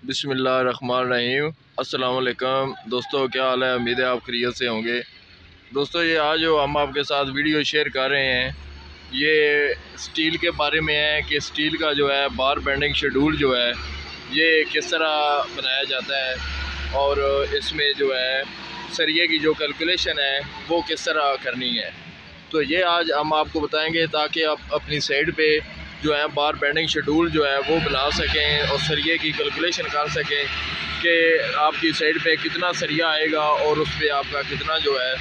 बिस्मिल्लाहिर्रहमानिर्रहीम। अस्सलाम वालेकुम दोस्तों, क्या हाल है? उम्मीद है आप खैरियत से होंगे। दोस्तों, ये आज जो हम आपके साथ वीडियो शेयर कर रहे हैं ये स्टील के बारे में है कि स्टील का जो है बार बेंडिंग शेड्यूल जो है ये किस तरह बनाया जाता है और इसमें जो है सरिये की जो कैलकुलेशन है वो किस तरह करनी है। तो ये आज हम आपको बताएंगे ताकि आप अपनी साइड पे जो है बार बेंडिंग शेड्यूल जो है वो बना सकें और सरिये की कैलकुलेशन कर सकें कि आपकी साइड पे कितना सरिया आएगा और उस पर आपका कितना जो है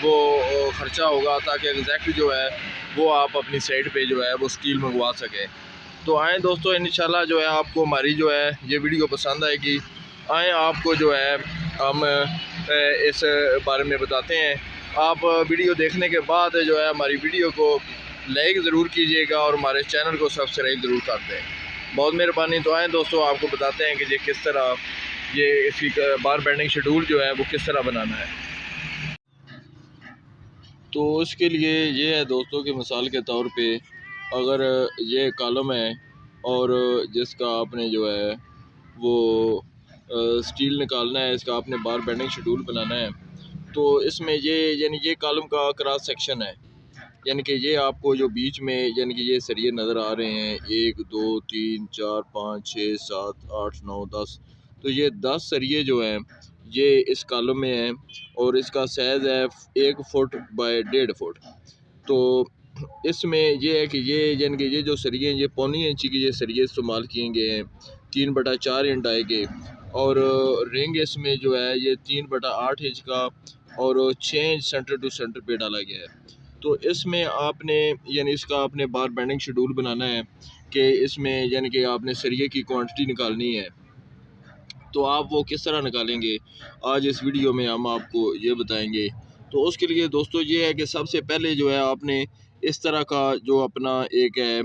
वो ख़र्चा होगा, ताकि एग्जैक्ट जो है वो आप अपनी साइड पे जो है वो स्टील मंगवा सकें। तो आएँ दोस्तों, इंशाल्लाह जो है आपको हमारी जो है ये वीडियो पसंद आएगी। आएँ आपको जो है हम इस बारे में बताते हैं। आप वीडियो देखने के बाद जो है हमारी वीडियो को लाइक ज़रूर कीजिएगा और हमारे चैनल को सब्सक्राइब ज़रूर कर दें, बहुत मेहरबानी। तो आएँ दोस्तों, आपको बताते हैं कि ये किस तरह ये इसकी बार बेंडिंग शेड्यूल जो है वो किस तरह बनाना है। तो इसके लिए ये है दोस्तों कि मिसाल के तौर पे अगर ये कॉलम है और जिसका आपने जो है वो स्टील निकालना है, इसका आपने बार बेंडिंग शेड्यूल बनाना है, तो इसमें ये यानी ये कॉलम का क्रॉस सेक्शन है, यानी कि ये आपको जो बीच में यानी कि ये सरिये नज़र आ रहे हैं 1 2 3 4 5 6 7 8 9 10, तो ये 10 सरिये जो हैं ये इस कॉलम में हैं और इसका साइज़ है 1 फुट बाय 1.5 फुट। तो इसमें ये है कि ये यानी कि ये जो सरिये हैं ये 1.25 इंची के ये सरिये इस्तेमाल किए गए हैं, 3/4 इंच आएंगे और रिंग इसमें जो है ये 3/8 इंच का और 6 इंच सेंटर टू सेंटर पे डाला गया है। तो इसमें आपने यानी इसका आपने बार बेंडिंग शेड्यूल बनाना है कि इसमें यानी कि आपने सरिये की क्वांटिटी निकालनी है। तो आप वो किस तरह निकालेंगे आज इस वीडियो में हम आपको ये बताएंगे। तो उसके लिए दोस्तों ये है कि सबसे पहले जो है आपने इस तरह का जो अपना एक है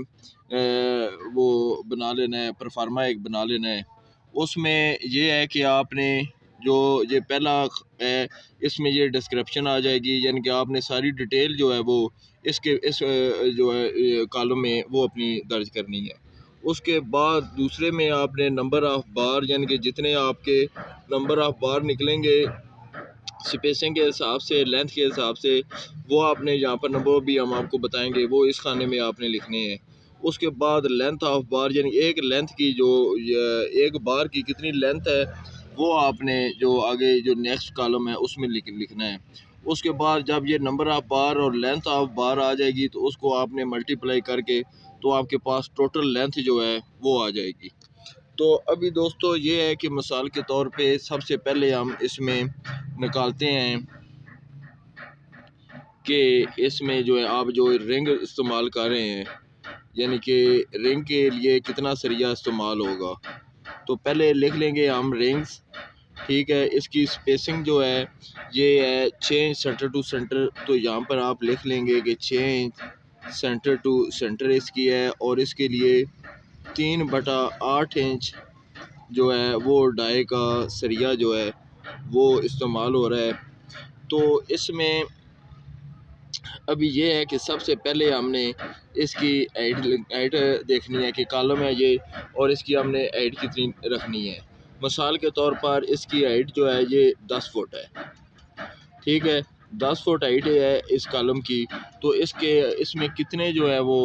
वो बना लेना है, परफार्मा एक बना लेना है। उसमें ये है कि आपने जो ये पहला है इसमें ये डिस्क्रिप्शन आ जाएगी, यानी कि आपने सारी डिटेल जो है वो इसके इस जो है कॉलम में वो अपनी दर्ज करनी है। उसके बाद दूसरे में आपने नंबर ऑफ़ बार यानी कि जितने आपके नंबर ऑफ़ बार निकलेंगे स्पेसिंग के हिसाब से, लेंथ के हिसाब से, वो आपने यहाँ पर नंबर भी हम आपको बताएंगे वो इस खाने में आपने लिखने हैं। उसके बाद लेंथ ऑफ बार यानी एक लेंथ की जो एक बार की कितनी लेंथ है वो आपने जो आगे जो नेक्स्ट कॉलम है उसमें लिखना है। उसके बाद जब ये नंबर ऑफ़ बार और लेंथ ऑफ बार आ जाएगी तो उसको आपने मल्टीप्लाई करके तो आपके पास टोटल लेंथ जो है वो आ जाएगी। तो अभी दोस्तों ये है कि मिसाल के तौर पे सबसे पहले हम इसमें निकालते हैं कि इसमें जो है आप जो रिंग इस्तेमाल कर रहे हैं यानी कि रिंग के लिए कितना सरिया इस्तेमाल होगा। तो पहले लिख लेंगे हम रिंग्स, ठीक है। इसकी स्पेसिंग जो है ये है 6 इंच सेंटर टू सेंटर, तो यहाँ पर आप लिख लेंगे कि 6 इंच सेंटर टू सेंटर इसकी है और इसके लिए 3/8 इंच जो है वो डाई का सरिया जो है वो इस्तेमाल हो रहा है। तो इसमें अभी ये है कि सबसे पहले हमने इसकी हाइट देखनी है कि कॉलम है ये और इसकी हमने हाइट कितनी रखनी है। मिसाल के तौर पर इसकी हाइट जो है ये 10 फुट है, ठीक है। 10 फुट हाइट है इस कॉलम की, तो इसमें कितने जो है वो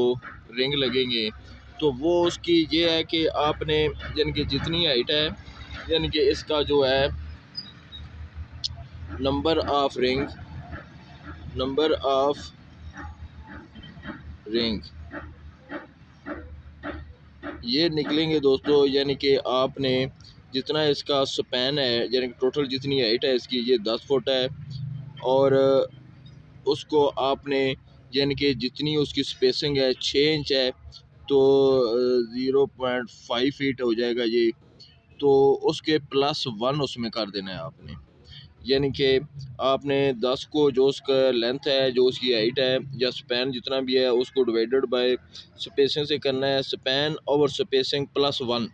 रिंग लगेंगे। तो वो उसकी ये है कि आपने यानी कि जितनी हाइट है यानी कि इसका जो है नंबर ऑफ रिंग ये निकलेंगे दोस्तों, यानी कि आपने जितना इसका स्पैन है यानी कि टोटल जितनी हाइट है इसकी ये 10 फुट है और उसको आपने यानी कि जितनी उसकी स्पेसिंग है 6 इंच है तो 0.5 फीट हो जाएगा ये, तो उसके +1 उसमें कर देना है आपने। यानी कि आपने 10 को जो उसका लेंथ है, जो उसकी हाइट है या स्पैन जितना भी है उसको डिवाइडेड बाय स्पेसिंग से करना है, स्पैन ओवर स्पेसिंग +1।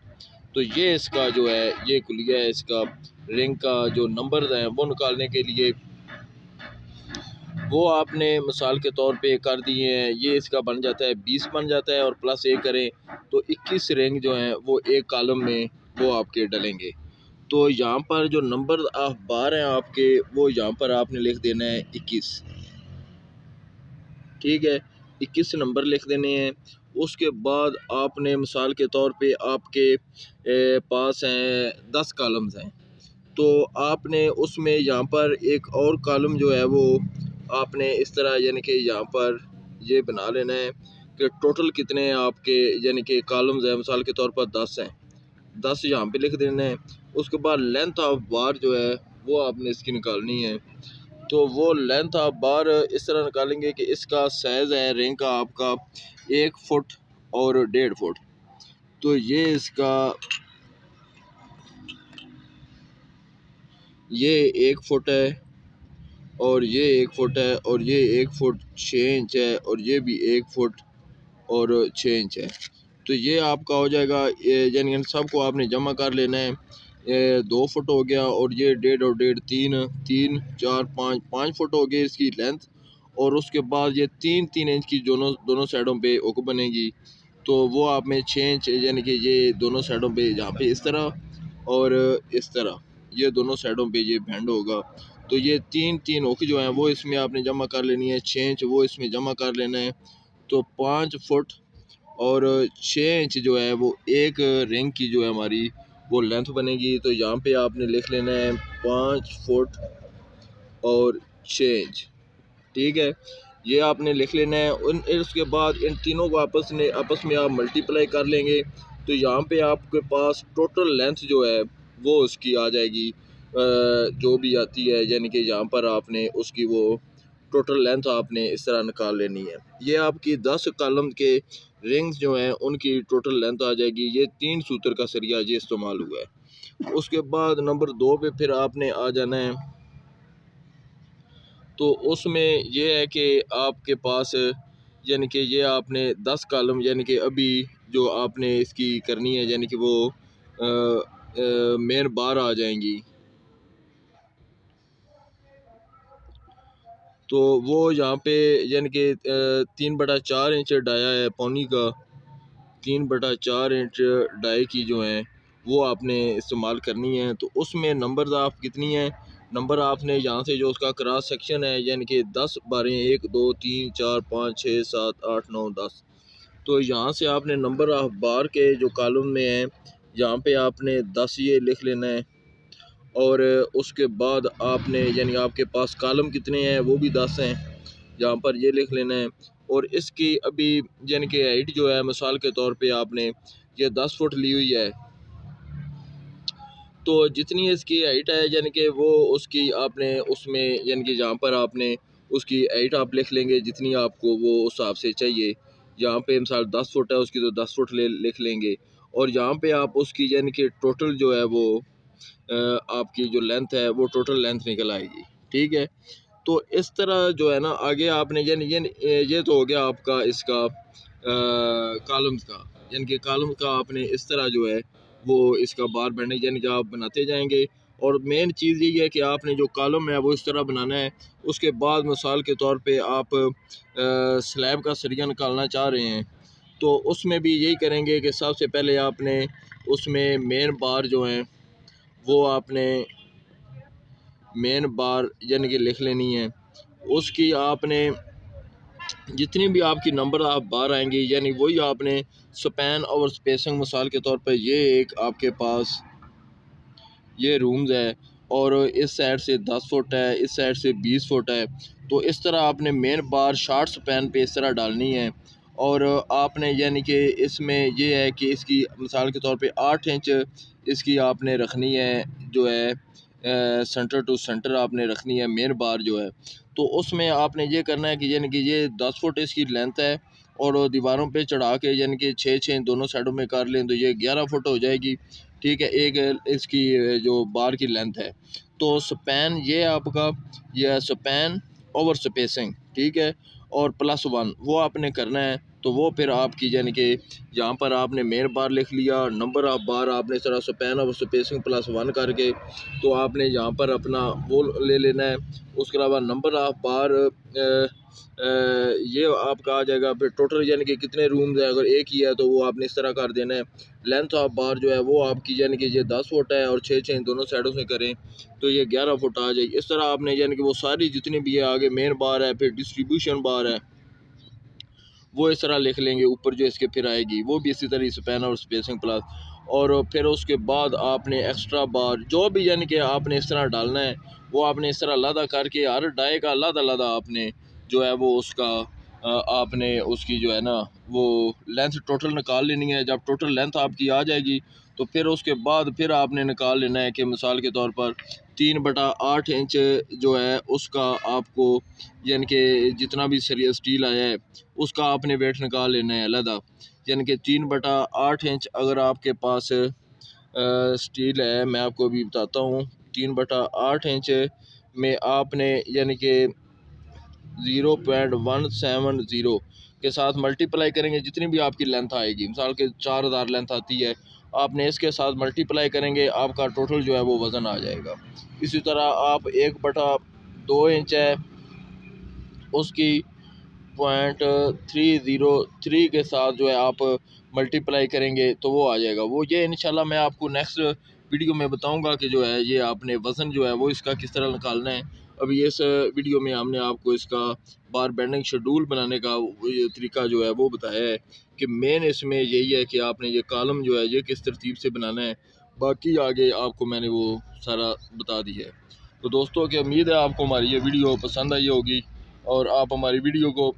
तो ये इसका जो है ये कुलिया है इसका रिंग का जो नंबर है वो निकालने के लिए वो आपने मिसाल के तौर पे कर दिए हैं। ये इसका बन जाता है 20 बन जाता है और +1 करें तो 21 रिंग जो हैं वो एक कॉलम में वो आपके डलेंगे। तो यहाँ पर जो नंबर ऑफ बार हैं आपके, वो यहाँ पर आपने लिख देना है 21, ठीक है, 21 नंबर लिख देने हैं। उसके बाद आपने मिसाल के तौर पे आपके पास हैं 10 कॉलम्स हैं, तो आपने उसमें यहाँ पर एक और कॉलम जो है वो आपने इस तरह यानी कि यहाँ पर ये बना लेना है कि टोटल कितने आपके यानी कि कॉलम्स हैं। मिसाल के तौर पर 10 हैं, 10 यहाँ पे लिख देना है। उसके बाद लेंथ ऑफ बार जो है वो आपने इसकी निकालनी है। तो वो लेंथ ऑफ बार इस तरह निकालेंगे कि इसका साइज़ है रिंग का आपका 1 फुट और 1.5 फुट। तो ये इसका ये 1 फुट है और ये 1 फुट है और ये 1 फुट 6 इंच है और ये भी 1 फुट और 6 इंच है। तो ये आपका हो जाएगा, यानी सबको आपने जमा कर लेना है। 2 फुट हो गया और ये 1.5 और 1.5 3 4 5 फुट हो गई इसकी लेंथ। और उसके बाद ये 3 इंच की दोनों साइडों पे हुक बनेगी। तो वो आप में 6 इंच यानी कि ये दोनों साइडों पे यहाँ पे इस तरह और इस तरह ये दोनों साइडों पे ये बैंड होगा। तो ये 3 हुक जो हैं वो इसमें आपने जमा कर लेनी है, 6 इंच वो इसमें जमा कर लेना है। तो 5 फुट और 6 इंच जो है वो एक रिंग की जो है हमारी वो लेंथ बनेगी। तो यहाँ पे आपने लिख लेना है 5 फुट और 6 इंच, ठीक है, ये आपने लिख लेना है। उसके बाद इन तीनों को आपस में आप मल्टीप्लाई कर लेंगे। तो यहाँ पे आपके पास टोटल लेंथ जो है वो उसकी आ जाएगी, जो भी आती है, यानी कि यहाँ पर आपने उसकी वो टोटल लेंथ आपने इस तरह निकाल लेनी है। ये आपकी 10 कॉलम के रिंग्स जो हैं उनकी टोटल लेंथ आ जाएगी। ये 3 सूत्र का सरिया ये इस्तेमाल हुआ है। उसके बाद नंबर 2 पे फिर आपने आ जाना है। तो उसमें ये है कि आपके पास यानी कि ये आपने 10 कॉलम यानी कि अभी जो आपने इसकी करनी है यानी कि वो मेन बार आ जाएंगी। तो वो यहाँ पे यानी कि 3/4 इंच डाया है पौनी का, 3/4 इंच डाई की जो है वो आपने इस्तेमाल करनी है। तो उसमें नंबर आप कितनी है, नंबर आपने यहाँ से जो उसका क्रॉस सेक्शन है यानी कि 10 बारें 1 2 3 4 5 6 7 8 9 10। तो यहाँ से आपने नंबर ऑफ बार के जो कॉलम में है यहाँ पे आपने 10 ये लिख लेना है। और उसके बाद आपने यानी आपके पास कॉलम कितने हैं वो भी 10 हैं, यहाँ पर ये लिख लेना है। और इसकी अभी यानी कि हाइट जो है मिसाल के तौर पे आपने ये 10 फुट ली हुई है। तो जितनी इसकी हाइट है यानी कि वो उसकी आपने उसमें यानी कि जहाँ पर आपने उसकी हाइट आप लिख लेंगे जितनी आपको वो उस हिसाब से चाहिए। यहाँ पे मिसाल 10 फुट है उसकी तो 10 फुट लिख लेंगे। और यहाँ पे आप उसकी यानी कि टोटल जो है वो आपकी जो लेंथ है वो टोटल लेंथ निकल आएगी, ठीक है। तो इस तरह जो है ना आगे आपने यानी ये तो हो गया आपका इसका कॉलम्स का, यानी कि कॉलम का आपने इस तरह जो है वो इसका बार बैंडिंग यानी कि आप बनाते जाएंगे। और मेन चीज़ यही है कि आपने जो कॉलम है वो इस तरह बनाना है। उसके बाद मिसाल के तौर पे आप स्लैब का सरिया निकालना चाह रहे हैं तो उसमें भी यही करेंगे कि सबसे पहले आपने उसमें मेन बार जो हैं वो आपने मेन बार यानी कि लिख लेनी है। उसकी आपने जितनी भी आपकी नंबर आप बार आएंगी यानी वही आपने स्पैन और स्पेसिंग मिसाल के तौर पर ये एक आपके पास ये रूम्स है और इस साइड से 10 फुट है, इस साइड से 20 फुट है। तो इस तरह आपने मेन बार शार्ट स्पैन पे इस तरह डालनी है। और आपने यानी कि इसमें ये है कि इसकी मिसाल के तौर पे 8 इंच इसकी आपने रखनी है जो है सेंटर टू सेंटर आपने रखनी है मेन बार जो है। तो उसमें आपने ये करना है कि यानी कि ये 10 फुट इसकी लेंथ है और दीवारों पे चढ़ा के यानी कि 6 दोनों साइडों में कर लें तो ये 11 फुट हो जाएगी, ठीक है, एक इसकी जो बार की लेंथ है। तो स्पैन ये आपका यह स्पैन ओवर स्पेसिंग, ठीक है, और +1 वो आपने करना है। तो वो फिर आपकी यानी कि यहाँ पर आपने मेन बार लिख लिया, नंबर ऑफ बार आपने इस तरह स्पैन और स्पेसिंग +1 करके तो आपने यहाँ पर अपना वो ले लेना है। उसके अलावा नंबर ऑफ बार ये आपका आ जाएगा। फिर टोटल यानी कि कितने रूम्स है, अगर एक ही है तो वो आपने इस तरह कर देना है। लेंथ ऑफ बार जो है वो आपकी यानी कि ये 10 फुट है और 6 दोनों साइडों से करें तो ये 11 फुट आ जाएगी। इस तरह आपने यानी कि वो सारी जितनी भी है, आगे मेन बार है, फिर डिस्ट्रीब्यूशन बार है, वो इस तरह लिख लेंगे। ऊपर जो इसके फिर आएगी वो भी इसी तरह स्पैन और स्पेसिंग प्लस, और फिर उसके बाद आपने एक्स्ट्रा बार जो भी यानी कि आपने इस तरह डालना है वो आपने इस तरह अलग करके हर डाई का अलग आपने जो है वो उसका आपने उसकी जो है ना वो लेंथ टोटल निकाल लेनी है। जब टोटल लेंथ आपकी आ जाएगी तो फिर उसके बाद फिर आपने निकाल लेना है कि मिसाल के तौर पर 3/8 इंच जो है उसका आपको यानी कि जितना भी सरिया स्टील आया है उसका आपने वेट निकाल लेना है अलग। यानी कि 3/8 इंच अगर आपके पास स्टील है, मैं आपको अभी बताता हूँ। 3/8 इंच में आपने यानी कि 0.170 के साथ मल्टीप्लाई करेंगे। जितनी भी आपकी लेंथ आएगी, मिसाल के 4000 लेंथ आती है, आपने इसके साथ मल्टीप्लाई करेंगे, आपका टोटल जो है वो वज़न आ जाएगा। इसी तरह आप 1/2 इंच है उसकी 0.303 के साथ जो है आप मल्टीप्लाई करेंगे तो वो आ जाएगा। वो ये इंशाल्लाह मैं आपको नेक्स्ट वीडियो में बताऊंगा कि जो है ये आपने वज़न जो है वो इसका किस तरह निकालना है। अभी इस वीडियो में हमने आपको इसका बार बेंडिंग शेड्यूल बनाने का ये तरीका जो है वो बताया है कि मेन इसमें यही है कि आपने ये कॉलम जो है ये किस तरतीब से बनाना है। बाकी आगे आपको मैंने वो सारा बता दिया है। तो दोस्तों की उम्मीद है आपको हमारी ये वीडियो पसंद आई होगी और आप हमारी वीडियो को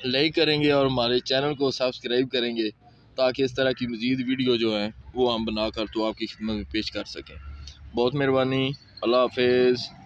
लाइक करेंगे और हमारे चैनल को सब्सक्राइब करेंगे ताकि इस तरह की मज़ीद वीडियो जो हैं वो हम बनाकर तो आपकी खिदमत में पेश कर सकें। बहुत मेहरबानी। अल्लाह हाफिज़।